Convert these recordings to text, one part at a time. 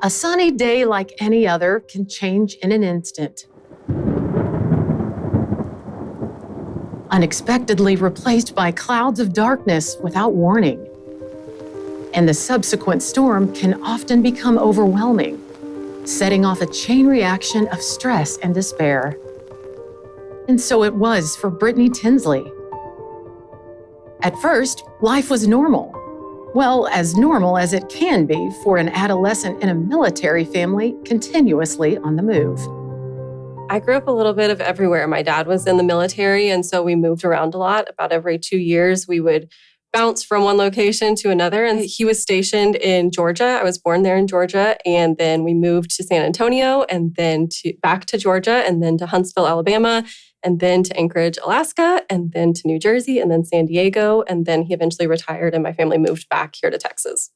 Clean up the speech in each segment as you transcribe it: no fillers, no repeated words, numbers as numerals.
A sunny day like any other can change in an instant. Unexpectedly replaced by clouds of darkness without warning. And the subsequent storm can often become overwhelming, setting off a chain reaction of stress and despair. And so it was for Brittany Tinsley. At first, life was normal. Well, as normal as it can be for an adolescent in a military family continuously on the move. I grew up a little bit of everywhere. My dad was in the military, and so we moved around a lot. About every 2 years, we would bounce from one location to another. And he was stationed in Georgia. I was born there in Georgia. And then we moved to San Antonio, and then back to Georgia, and then to Huntsville, Alabama, and then to Anchorage, Alaska, and then to New Jersey, and then San Diego. And then he eventually retired, and my family moved back here to Texas.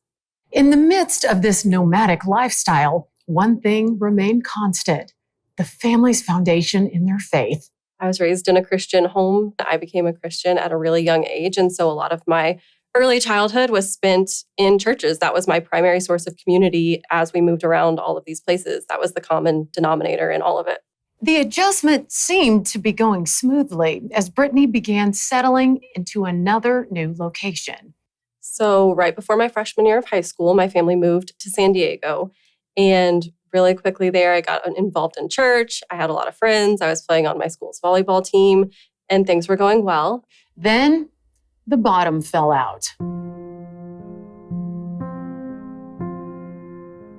In the midst of this nomadic lifestyle, one thing remained constant: the family's foundation in their faith. I was raised in a Christian home. I became a Christian at a really young age. And so a lot of my early childhood was spent in churches. That was my primary source of community as we moved around all of these places. That was the common denominator in all of it. The adjustment seemed to be going smoothly as Brittany began settling into another new location. So right before my freshman year of high school, my family moved to San Diego. And really quickly there, I got involved in church. I had a lot of friends. I was playing on my school's volleyball team, and things were going well. Then the bottom fell out.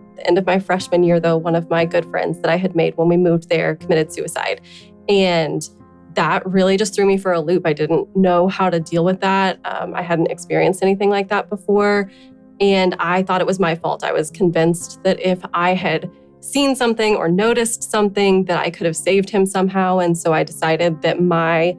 At the end of my freshman year, though, one of my good friends that I had made when we moved there committed suicide. And that really just threw me for a loop. I didn't know how to deal with that. I hadn't experienced anything like that before. And I thought it was my fault. I was convinced that if I had seen something or noticed something, that I could have saved him somehow. And so I decided that my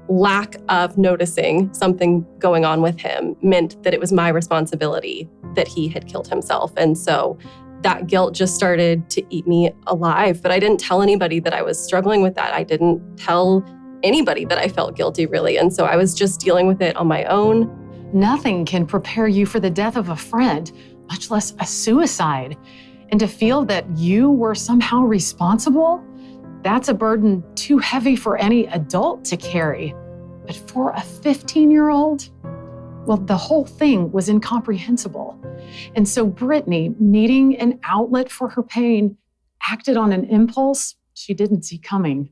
lack of noticing something going on with him meant that it was my responsibility that he had killed himself. And so that guilt just started to eat me alive. But I didn't tell anybody that I was struggling with that. I didn't tell anybody that I felt guilty, really. And so I was just dealing with it on my own. Nothing can prepare you for the death of a friend, much less a suicide. And to feel that you were somehow responsible, that's a burden too heavy for any adult to carry. But for a 15-year-old, well, the whole thing was incomprehensible. And so Brittany, needing an outlet for her pain, acted on an impulse she didn't see coming.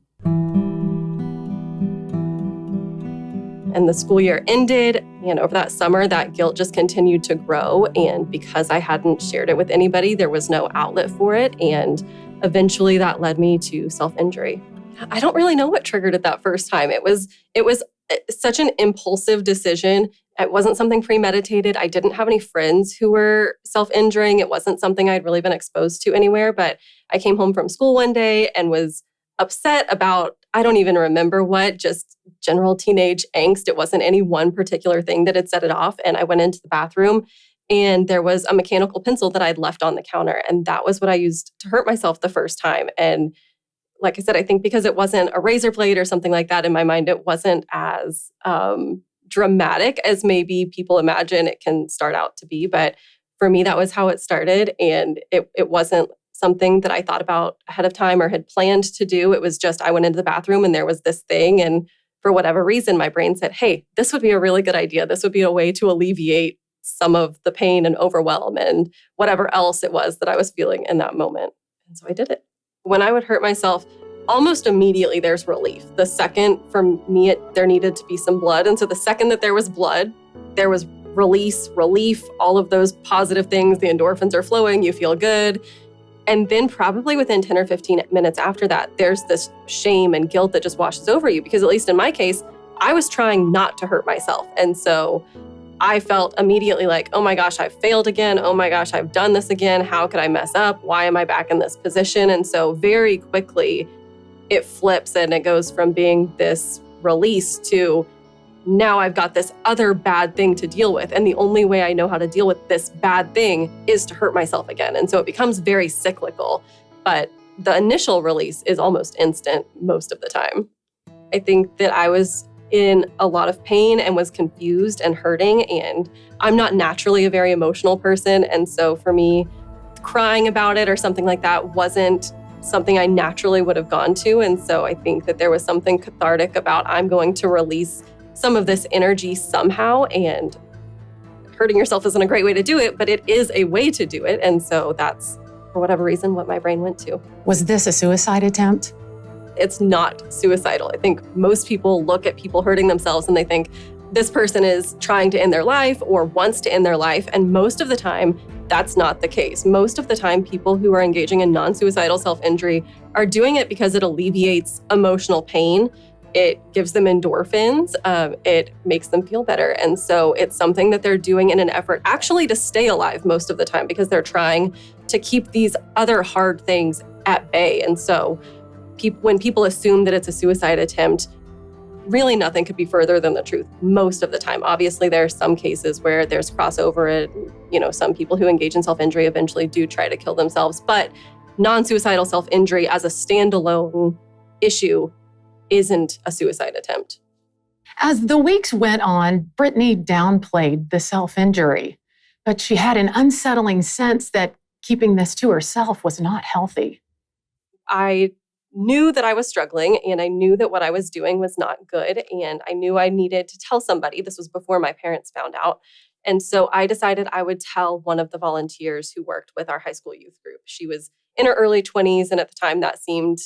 And the school year ended, and over that summer, that guilt just continued to grow. And because I hadn't shared it with anybody, there was no outlet for it. And eventually that led me to self-injury. I don't really know what triggered it that first time. It was such an impulsive decision. It wasn't something premeditated. I didn't have any friends who were self-injuring. It wasn't something I'd really been exposed to anywhere. But I came home from school one day and was upset about, I don't even remember what, just general teenage angst. It wasn't any one particular thing that had set it off. And I went into the bathroom, and there was a mechanical pencil that I'd left on the counter. And that was what I used to hurt myself the first time. And like I said, I think because it wasn't a razor blade or something like that, in my mind, it wasn't as dramatic as maybe people imagine it can start out to be. But for me, that was how it started. And it wasn't something that I thought about ahead of time or had planned to do. It was just, I went into the bathroom and there was this thing. And for whatever reason, my brain said, hey, this would be a really good idea. This would be a way to alleviate some of the pain and overwhelm and whatever else it was that I was feeling in that moment. And so I did it. When I would hurt myself, almost immediately there's relief. The second, for me, there needed to be some blood. And so the second that there was blood, there was relief, all of those positive things. The endorphins are flowing, you feel good. And then probably within 10 or 15 minutes after that, there's this shame and guilt that just washes over you. Because at least in my case, I was trying not to hurt myself. And so I felt immediately like, oh my gosh, I've failed again. Oh my gosh, I've done this again. How could I mess up? Why am I back in this position? And so very quickly, it flips and it goes from being this release to now I've got this other bad thing to deal with. And the only way I know how to deal with this bad thing is to hurt myself again. And so it becomes very cyclical. But the initial release is almost instant most of the time. I think that I was in a lot of pain and was confused and hurting. And I'm not naturally a very emotional person. And so for me, crying about it or something like that wasn't something I naturally would have gone to. And so I think that there was something cathartic about I'm going to release some of this energy somehow, and hurting yourself isn't a great way to do it, but it is a way to do it. And so that's, for whatever reason, what my brain went to. Was this a suicide attempt? It's not suicidal. I think most people look at people hurting themselves and they think this person is trying to end their life or wants to end their life. And most of the time, that's not the case. Most of the time, people who are engaging in non-suicidal self-injury are doing it because it alleviates emotional pain. It gives them endorphins. It makes them feel better. And so it's something that they're doing in an effort actually to stay alive most of the time, because they're trying to keep these other hard things at bay. And so when people assume that it's a suicide attempt, really nothing could be further than the truth most of the time. Obviously, there are some cases where there's crossover. Some people who engage in self-injury eventually do try to kill themselves, but non-suicidal self-injury as a standalone issue isn't a suicide attempt. As the weeks went on, Brittany downplayed the self-injury, but she had an unsettling sense that keeping this to herself was not healthy. I knew that I was struggling, and I knew that what I was doing was not good, and I knew I needed to tell somebody. This was before my parents found out. And so I decided I would tell one of the volunteers who worked with our high school youth group. She was in her early 20s, and at the time that seemed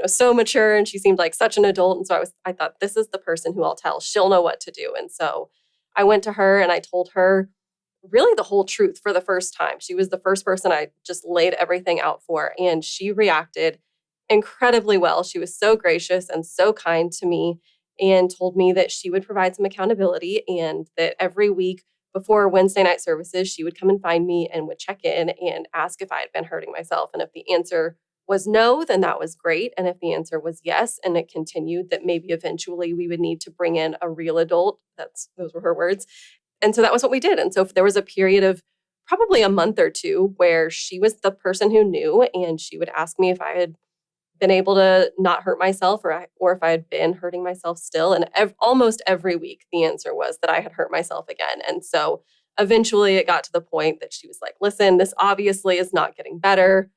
so mature, and she seemed like such an adult. And so I thought, this is the person who I'll tell. She'll know what to do. And so I went to her and I told her really the whole truth for the first time. She was the first person I just laid everything out for, and she reacted incredibly well. She was so gracious and so kind to me, and told me that she would provide some accountability, and that every week before Wednesday night services, she would come and find me and would check in and ask if I had been hurting myself. And if the answer was no, then that was great. And if the answer was yes, and it continued, that maybe eventually we would need to bring in a real adult. Those were her words. And so that was what we did. And so there was a period of probably a month or two where she was the person who knew, and she would ask me if I had been able to not hurt myself, or if I had been hurting myself still. And almost every week, the answer was that I had hurt myself again. And so eventually it got to the point that she was like, listen, this obviously is not getting better.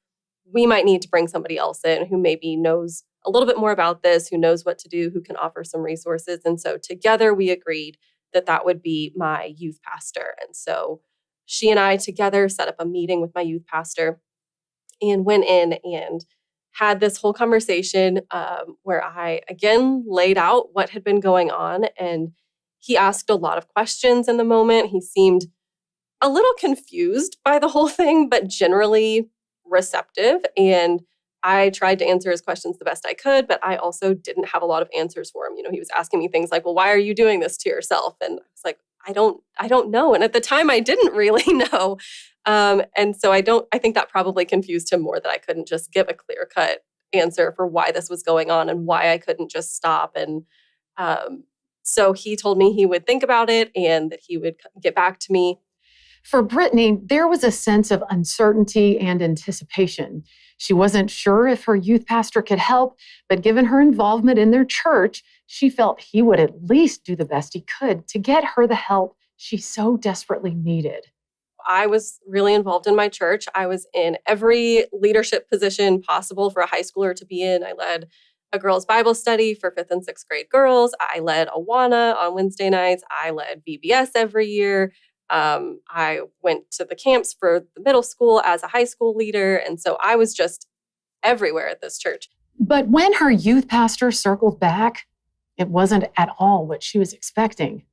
We might need to bring somebody else in who maybe knows a little bit more about this, who knows what to do, who can offer some resources. And so together we agreed that that would be my youth pastor. And so she and I together set up a meeting with my youth pastor and went in and had this whole conversation where I, again, laid out what had been going on. And he asked a lot of questions in the moment. He seemed a little confused by the whole thing, but generally receptive. And I tried to answer his questions the best I could, but I also didn't have a lot of answers for him. He was asking me things like, well, why are you doing this to yourself? And I was like, I don't know. And at the time I didn't really know. And so I think that probably confused him more, that I couldn't just give a clear cut answer for why this was going on and why I couldn't just stop. And so he told me he would think about it and that he would get back to me. For Brittany, there was a sense of uncertainty and anticipation. She wasn't sure if her youth pastor could help, but given her involvement in their church, she felt he would at least do the best he could to get her the help she so desperately needed. I was really involved in my church. I was in every leadership position possible for a high schooler to be in. I led a girls' Bible study for 5th and 6th grade girls. I led Awana on Wednesday nights. I led VBS every year. I went to the camps for the middle school as a high school leader. And so I was just everywhere at this church. But when her youth pastor circled back, it wasn't at all what she was expecting.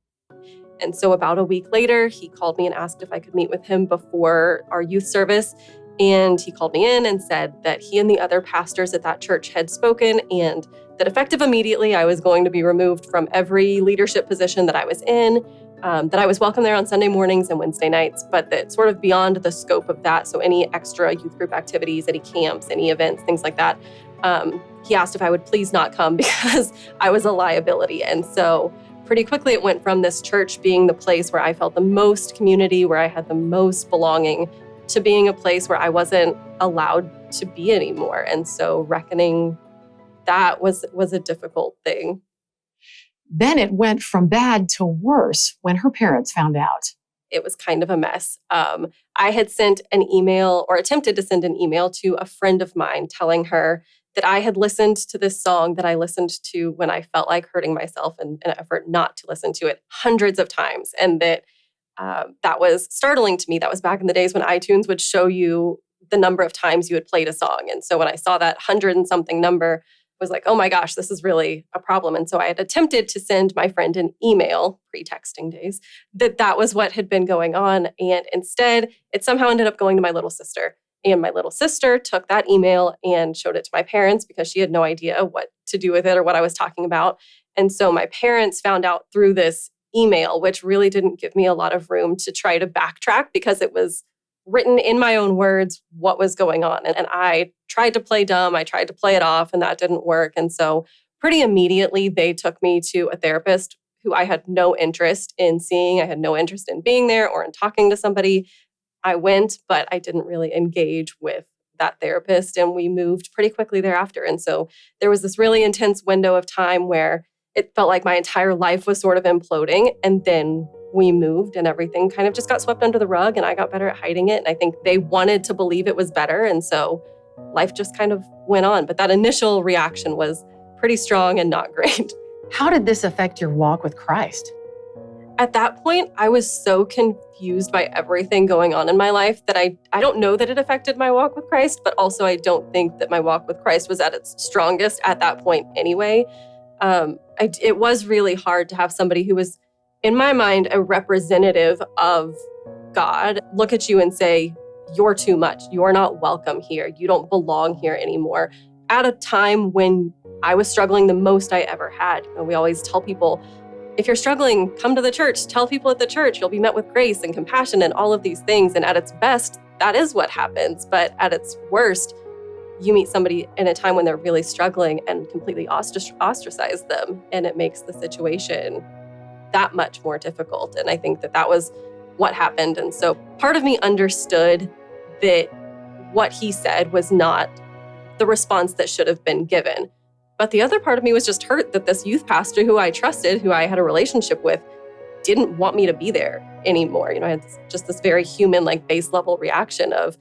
And so about a week later, he called me and asked if I could meet with him before our youth service. And he called me in and said that he and the other pastors at that church had spoken, and that effective immediately, I was going to be removed from every leadership position that I was in. That I was welcome there on Sunday mornings and Wednesday nights, but that sort of beyond the scope of that, so any extra youth group activities, any camps, any events, things like that, he asked if I would please not come because I was a liability. And so pretty quickly it went from this church being the place where I felt the most community, where I had the most belonging, to being a place where I wasn't allowed to be anymore. And so reckoning that was a difficult thing. Then it went from bad to worse when her parents found out. it was kind of a mess. I had sent an email or attempted to send an email to a friend of mine telling her that I had listened to this song that I listened to when I felt like hurting myself in an effort not to listen to it hundreds of times. And that was startling to me. That was back in the days when iTunes would show you the number of times you had played a song. And so when I saw that 100 and something number, I was like, oh my gosh, this is really a problem. And so I had attempted to send my friend an email, pre-texting days, that was what had been going on. And instead, it somehow ended up going to my little sister. And my little sister took that email and showed it to my parents because she had no idea what to do with it or what I was talking about. And so my parents found out through this email, which really didn't give me a lot of room to try to backtrack because it was written in my own words what was going on. And I tried to play dumb. I tried to play it off and that didn't work. And so pretty immediately, they took me to a therapist who I had no interest in seeing. I had no interest in being there or in talking to somebody. I went, but I didn't really engage with that therapist. And we moved pretty quickly thereafter. And so there was this really intense window of time where it felt like my entire life was sort of imploding. And then we moved and everything kind of just got swept under the rug and I got better at hiding it. And I think they wanted to believe it was better. And so life just kind of went on. But that initial reaction was pretty strong and not great. How did this affect your walk with Christ? At that point, I was so confused by everything going on in my life that I don't know that it affected my walk with Christ, but also I don't think that my walk with Christ was at its strongest at that point anyway. It was really hard to have somebody who was, in my mind, a representative of God look at you and say, you're too much. You're not welcome here. You don't belong here anymore. At a time when I was struggling the most I ever had. We always tell people, if you're struggling, come to the church. Tell people at the church. You'll be met with grace and compassion and all of these things. And at its best, that is what happens. But at its worst, you meet somebody in a time when they're really struggling and completely ostracize them. And it makes the situation that much more difficult. And I think that was what happened. And so part of me understood that what he said was not the response that should have been given. But the other part of me was just hurt that this youth pastor who I trusted, who I had a relationship with, didn't want me to be there anymore. I had just this very human, base level reaction of,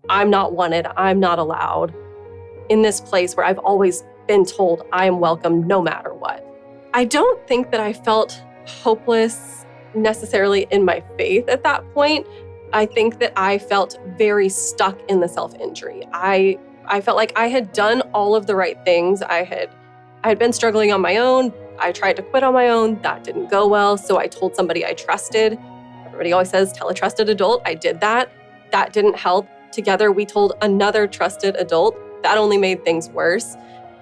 I'm not wanted, I'm not allowed in this place where I've always been told I am welcome no matter what. I don't think that I felt hopeless necessarily in my faith at that point. I think that I felt very stuck in the self-injury. I felt like I had done all of the right things. I had been struggling on my own. I tried to quit on my own. That didn't go well. So I told somebody I trusted. Everybody always says, tell a trusted adult. I did that. That didn't help. Together, we told another trusted adult. That only made things worse.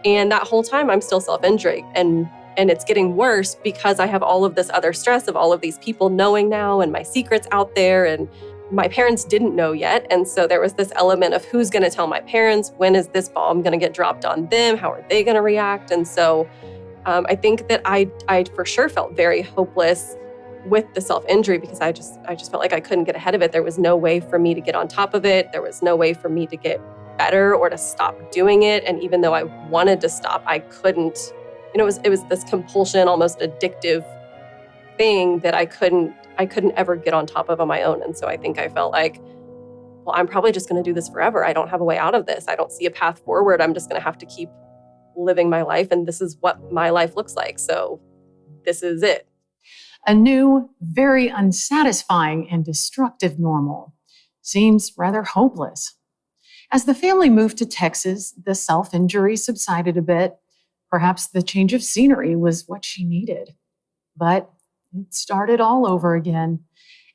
And that whole time, I'm still self-injuring. And it's getting worse because I have all of this other stress of all of these people knowing now and my secrets out there. And my parents didn't know yet. And so there was this element of who's going to tell my parents? When is this bomb going to get dropped on them? How are they going to react? And so I think that I for sure felt very hopeless with the self-injury because I just felt like I couldn't get ahead of it. There was no way for me to get on top of it. There was no way for me to get better or to stop doing it. And even though I wanted to stop, I couldn't. It was this compulsion, almost addictive thing that I couldn't ever get on top of on my own. And so I think I felt like, well, I'm probably just going to do this forever. I don't have a way out of this. I don't see a path forward. I'm just going to have to keep living my life. And this is what my life looks like. So this is it. A new, very unsatisfying and destructive normal seems rather hopeless. As the family moved to Texas, the self-injury subsided a bit. Perhaps the change of scenery was what she needed. But it started all over again.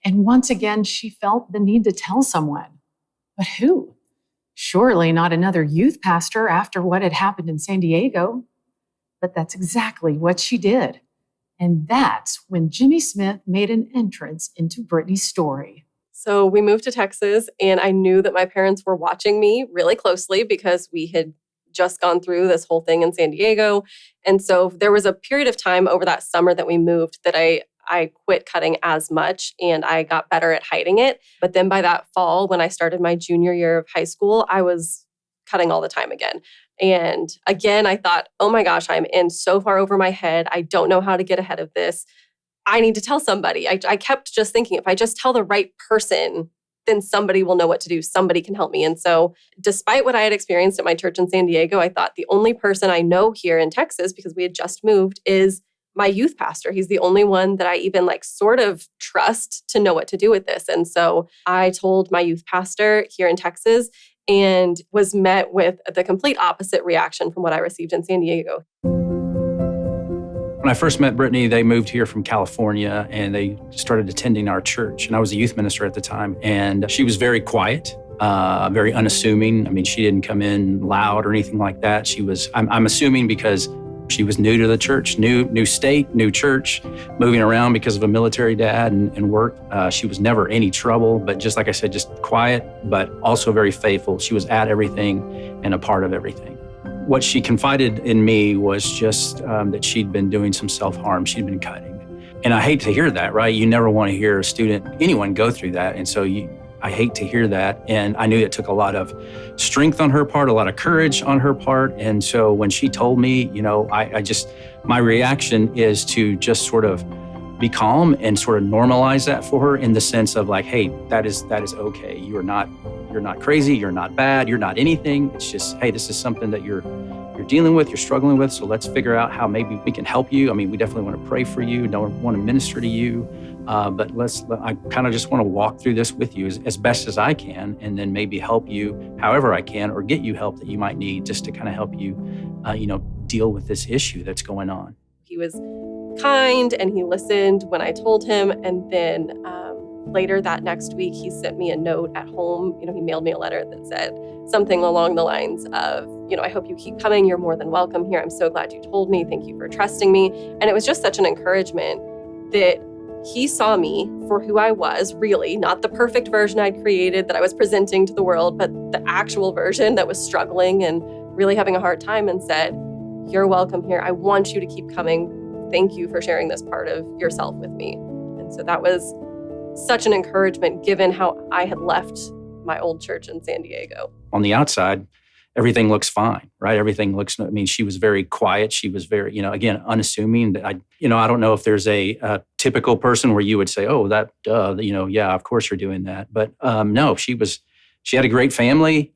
And once again, she felt the need to tell someone. But who? Surely not another youth pastor after what had happened in San Diego. But that's exactly what she did. And that's when Jimmy Smith made an entrance into Britney's story. So we moved to Texas, and I knew that my parents were watching me really closely because we had just gone through this whole thing in San Diego. And so there was a period of time over that summer that we moved that I quit cutting as much and I got better at hiding it. But then by that fall, when I started my junior year of high school, I was cutting all the time again. And again, I thought, oh my gosh, I'm in so far over my head. I don't know how to get ahead of this. I need to tell somebody. I kept just thinking, if I just tell the right person, then somebody will know what to do. Somebody can help me. And so despite what I had experienced at my church in San Diego, I thought the only person I know here in Texas, because we had just moved, is my youth pastor. He's the only one that I even sort of trust to know what to do with this. And so I told my youth pastor here in Texas and was met with the complete opposite reaction from what I received in San Diego. When I first met Brittany, they moved here from California and they started attending our church. And I was a youth minister at the time. And she was very quiet, very unassuming. I mean, she didn't come in loud or anything like that. I'm assuming because she was new to the church, new state, new church, moving around because of a military dad and work. She was never any trouble, but just like I said, just quiet, but also very faithful. She was at everything and a part of everything. What she confided in me was just that she'd been doing some self-harm. She'd been cutting. And I hate to hear that, right? You never want to hear a student, anyone go through that. And so I hate to hear that. And I knew it took a lot of strength on her part, a lot of courage on her part. And so when she told me, my reaction is to just sort of be calm and sort of normalize that for her in the sense of hey, that is okay. You're not crazy, you're not bad, you're not anything. It's just, hey, this is something that you're dealing with, you're struggling with. So let's figure out how maybe we can help you. I mean, we definitely want to pray for you, don't want to minister to you. But I kind of just want to walk through this with you as best as I can, and then maybe help you however I can, or get you help that you might need just to kind of help you, deal with this issue that's going on. He was kind and he listened when I told him. And then later that next week, he sent me a note at home. He mailed me a letter that said something along the lines of, I hope you keep coming. You're more than welcome here. I'm so glad you told me. Thank you for trusting me. And it was just such an encouragement that he saw me for who I was, really, not the perfect version I'd created that I was presenting to the world, but the actual version that was struggling and really having a hard time, and said, you're welcome here. I want you to keep coming. Thank you for sharing this part of yourself with me. And so that was such an encouragement given how I had left my old church in San Diego. On the outside, everything looks fine, right? Everything looks, she was very quiet. She was very, again, unassuming. I don't know if there's a typical person where you would say, oh, that, yeah, of course you're doing that. But no, she had a great family,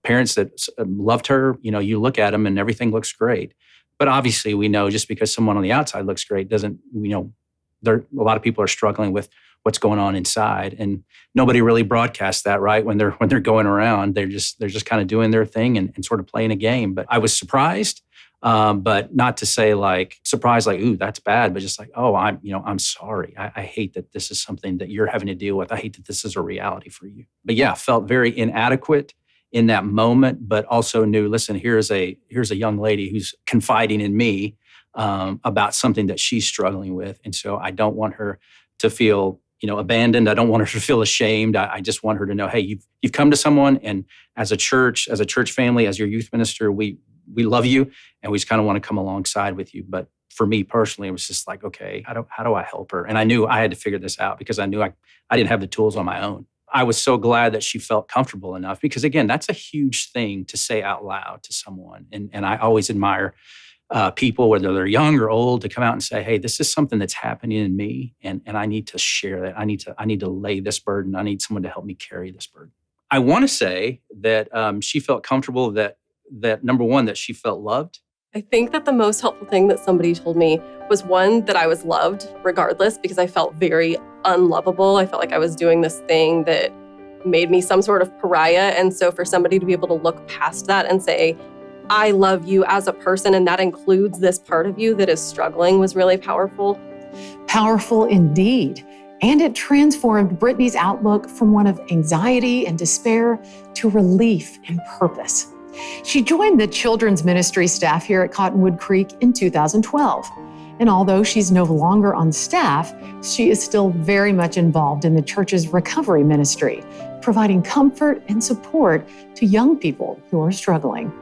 parents that loved her. You look at them and everything looks great. But obviously we know just because someone on the outside looks great doesn't, a lot of people are struggling with what's going on inside, and nobody really broadcasts that, right? When they're going around, they're just kind of doing their thing and sort of playing a game. But I was surprised, but not to say surprised, ooh, that's bad, but just oh, I'm sorry. I hate that this is something that you're having to deal with. I hate that this is a reality for you. But yeah, felt very inadequate in that moment, but also knew, listen, here's a young lady who's confiding in me about something that she's struggling with. And so I don't want her to feel, abandoned. I don't want her to feel ashamed. I just want her to know, hey, you've come to someone, and as a church family, as your youth minister, we love you, and we just kind of want to come alongside with you. But for me personally, it was just okay, how do I help her? And I knew I had to figure this out because I knew I didn't have the tools on my own. I was so glad that she felt comfortable enough, because again, that's a huge thing to say out loud to someone. And I always admire people, whether they're young or old, to come out and say, hey, this is something that's happening in me, and I need to share that. I need to lay this burden. I need someone to help me carry this burden. I want to say that she felt comfortable, that number one, that she felt loved. I think that the most helpful thing that somebody told me was, one, that I was loved regardless, because I felt very unlovable. I felt like I was doing this thing that made me some sort of pariah. And so for somebody to be able to look past that and say, I love you as a person, and that includes this part of you that is struggling, was really powerful. Powerful indeed. And it transformed Brittany's outlook from one of anxiety and despair to relief and purpose. She joined the children's ministry staff here at Cottonwood Creek in 2012. And although she's no longer on staff, she is still very much involved in the church's recovery ministry, providing comfort and support to young people who are struggling.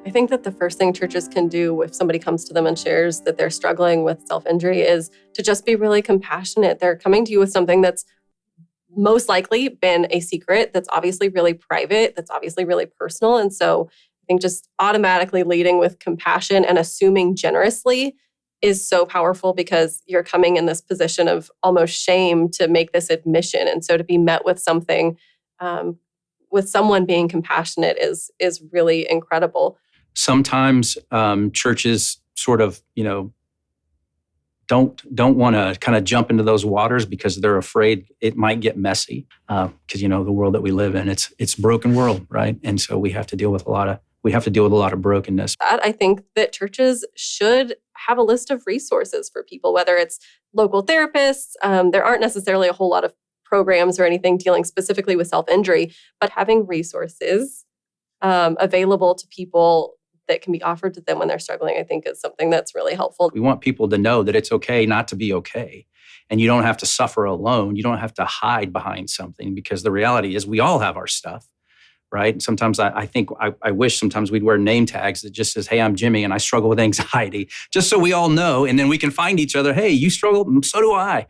I think that the first thing churches can do if somebody comes to them and shares that they're struggling with self-injury is to just be really compassionate. They're coming to you with something that's most likely been a secret, that's obviously really private, that's obviously really personal. And so I think just automatically leading with compassion and assuming generously is so powerful because you're coming in this position of almost shame to make this admission. And so to be met with something, with someone being compassionate is really incredible. Sometimes churches sort of, don't want to kind of jump into those waters because they're afraid it might get messy. Because the world that we live in, it's a broken world, right? And so we have to deal with a lot of brokenness. I think that churches should have a list of resources for people, whether it's local therapists. There aren't necessarily a whole lot of programs or anything dealing specifically with self-injury, but having resources available to people that can be offered to them when they're struggling, I think is something that's really helpful. We want people to know that it's okay not to be okay. And you don't have to suffer alone. You don't have to hide behind something, because the reality is we all have our stuff, right? Sometimes I think I wish sometimes we'd wear name tags that just says, hey, I'm Jimmy and I struggle with anxiety, just so we all know. And then we can find each other. Hey, you struggle, so do I.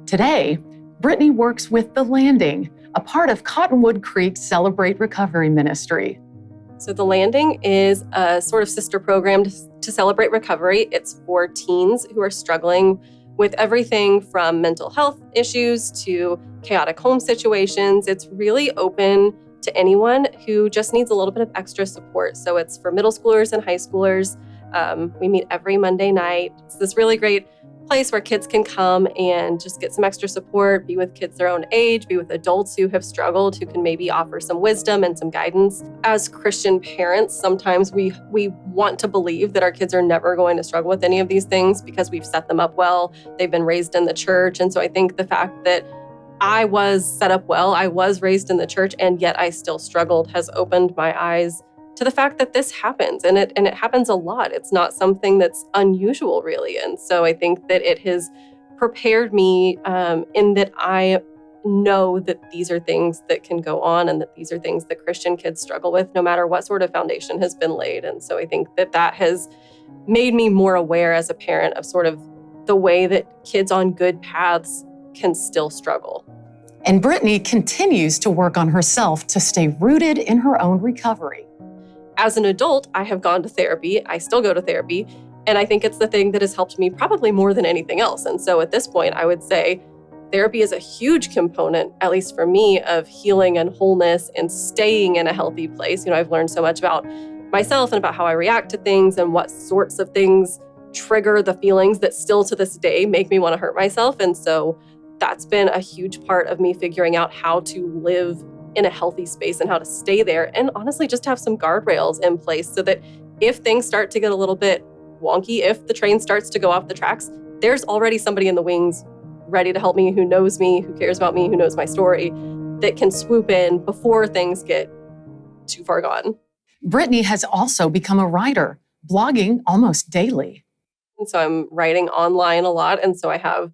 Today, Brittany works with The Landing, a part of Cottonwood Creek's Celebrate Recovery ministry. So The Landing is a sort of sister program to Celebrate Recovery. It's for teens who are struggling with everything from mental health issues to chaotic home situations. It's really open to anyone who just needs a little bit of extra support. So it's for middle schoolers and high schoolers. We meet every Monday night. It's this really great place where kids can come and just get some extra support, be with kids their own age, be with adults who have struggled, who can maybe offer some wisdom and some guidance. As Christian parents, sometimes we want to believe that our kids are never going to struggle with any of these things because we've set them up well. They've been raised in the church. And so I think the fact that I was set up well, I was raised in the church, and yet I still struggled, has opened my eyes to the fact that this happens, and it happens a lot. It's not something that's unusual, really. And so I think that it has prepared me in that I know that these are things that can go on, and that these are things that Christian kids struggle with, no matter what sort of foundation has been laid. And so I think that has made me more aware as a parent of sort of the way that kids on good paths can still struggle. And Brittany continues to work on herself to stay rooted in her own recovery. As an adult, I have gone to therapy. I still go to therapy. And I think it's the thing that has helped me probably more than anything else. And so at this point, I would say therapy is a huge component, at least for me, of healing and wholeness and staying in a healthy place. I've learned so much about myself and about how I react to things and what sorts of things trigger the feelings that still to this day make me want to hurt myself. And so that's been a huge part of me figuring out how to live in a healthy space and how to stay there, and honestly just have some guardrails in place so that if things start to get a little bit wonky, if the train starts to go off the tracks, there's already somebody in the wings ready to help me, who knows me, who cares about me, who knows my story, that can swoop in before things get too far gone. Brittany has also become a writer, blogging almost daily. And so I'm writing online a lot, and so I have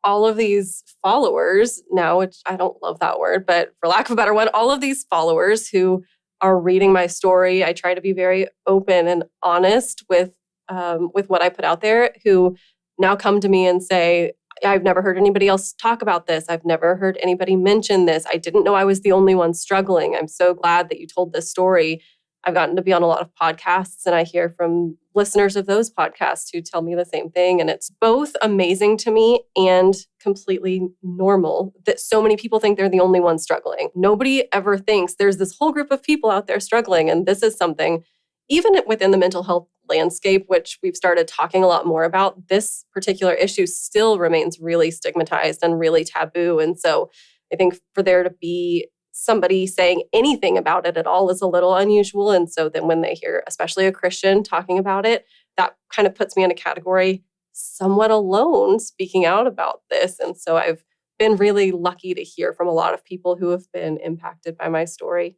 all of these followers now, which I don't love that word, but for lack of a better one, all of these followers who are reading my story. I try to be very open and honest with what I put out there, who now come to me and say, I've never heard anybody else talk about this. I've never heard anybody mention this. I didn't know I was the only one struggling. I'm so glad that you told this story. I've gotten to be on a lot of podcasts, and I hear from listeners of those podcasts who tell me the same thing. And it's both amazing to me and completely normal that so many people think they're the only ones struggling. Nobody ever thinks there's this whole group of people out there struggling. And this is something, even within the mental health landscape, which we've started talking a lot more about, this particular issue still remains really stigmatized and really taboo. And so I think for there to be somebody saying anything about it at all is a little unusual. And so then when they hear, especially a Christian, talking about it, that kind of puts me in a category somewhat alone speaking out about this. And so I've been really lucky to hear from a lot of people who have been impacted by my story,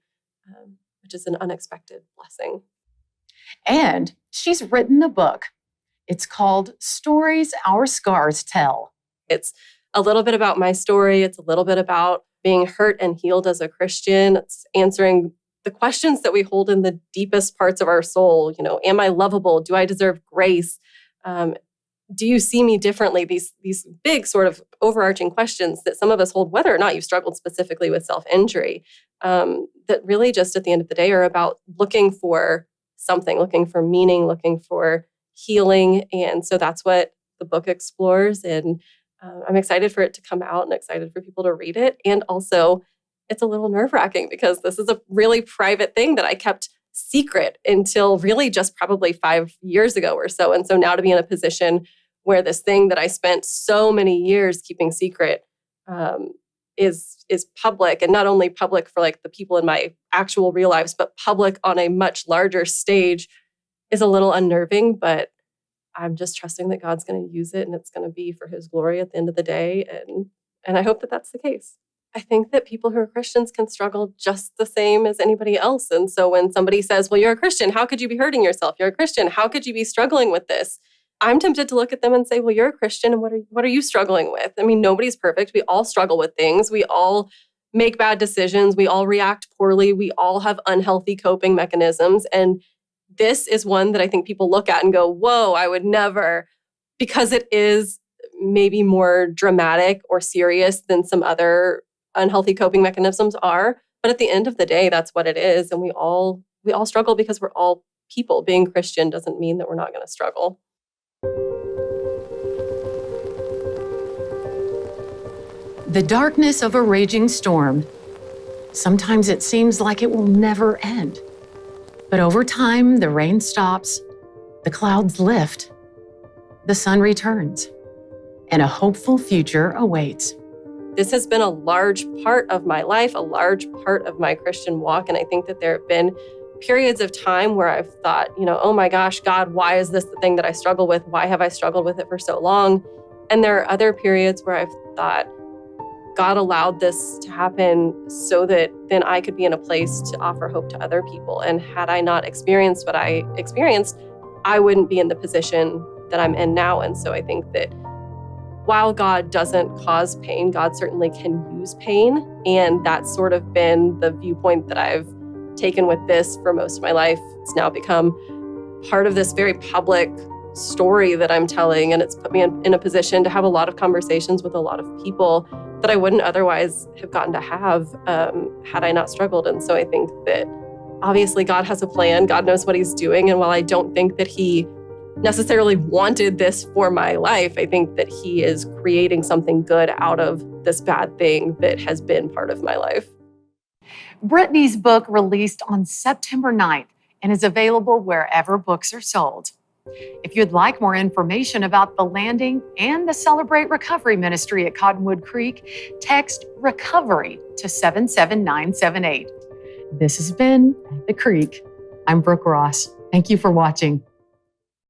which is an unexpected blessing. And she's written a book. It's called Stories Our Scars Tell. It's a little bit about my story. It's a little bit about being hurt and healed as a Christian. It's answering the questions that we hold in the deepest parts of our soul. Am I lovable? Do I deserve grace? Do you see me differently? These big sort of overarching questions that some of us hold, whether or not you've struggled specifically with self-injury, that really just at the end of the day are about looking for something, looking for meaning, looking for healing. And so that's what the book explores. And I'm excited for it to come out and excited for people to read it. And also, it's a little nerve-wracking because this is a really private thing that I kept secret until really just probably 5 years ago or so. And so now to be in a position where this thing that I spent so many years keeping secret is public, and not only public for like the people in my actual real lives, but public on a much larger stage, is a little unnerving. But I'm just trusting that God's going to use it and it's going to be for his glory at the end of the day. And I hope that that's the case. I think that people who are Christians can struggle just the same as anybody else. And so when somebody says, well, you're a Christian, how could you be hurting yourself? You're a Christian, how could you be struggling with this? I'm tempted to look at them and say, well, you're a Christian, and what are you struggling with? I mean, nobody's perfect. We all struggle with things. We all make bad decisions. We all react poorly. We all have unhealthy coping mechanisms. And this is one that I think people look at and go, whoa, I would never, because it is maybe more dramatic or serious than some other unhealthy coping mechanisms are. But at the end of the day, that's what it is. And we all struggle because we're all people. Being Christian doesn't mean that we're not going to struggle. The darkness of a raging storm. Sometimes it seems like it will never end. But over time, the rain stops, the clouds lift, the sun returns, and a hopeful future awaits. This has been a large part of my life, a large part of my Christian walk. And I think that there have been periods of time where I've thought, oh my gosh, God, why is this the thing that I struggle with? Why have I struggled with it for so long? And there are other periods where I've thought, God allowed this to happen so that then I could be in a place to offer hope to other people. And had I not experienced what I experienced, I wouldn't be in the position that I'm in now. And so I think that while God doesn't cause pain, God certainly can use pain. And that's sort of been the viewpoint that I've taken with this for most of my life. It's now become part of this very public story that I'm telling. And it's put me in a position to have a lot of conversations with a lot of people that I wouldn't otherwise have gotten to have had I not struggled. And so I think that obviously God has a plan. God knows what he's doing. And while I don't think that he necessarily wanted this for my life, I think that he is creating something good out of this bad thing that has been part of my life. Brittany's book released on September 9th and is available wherever books are sold. If you'd like more information about The Landing and the Celebrate Recovery Ministry at Cottonwood Creek, text RECOVERY to 77978. This has been The Creek. I'm Brooke Ross. Thank you for watching.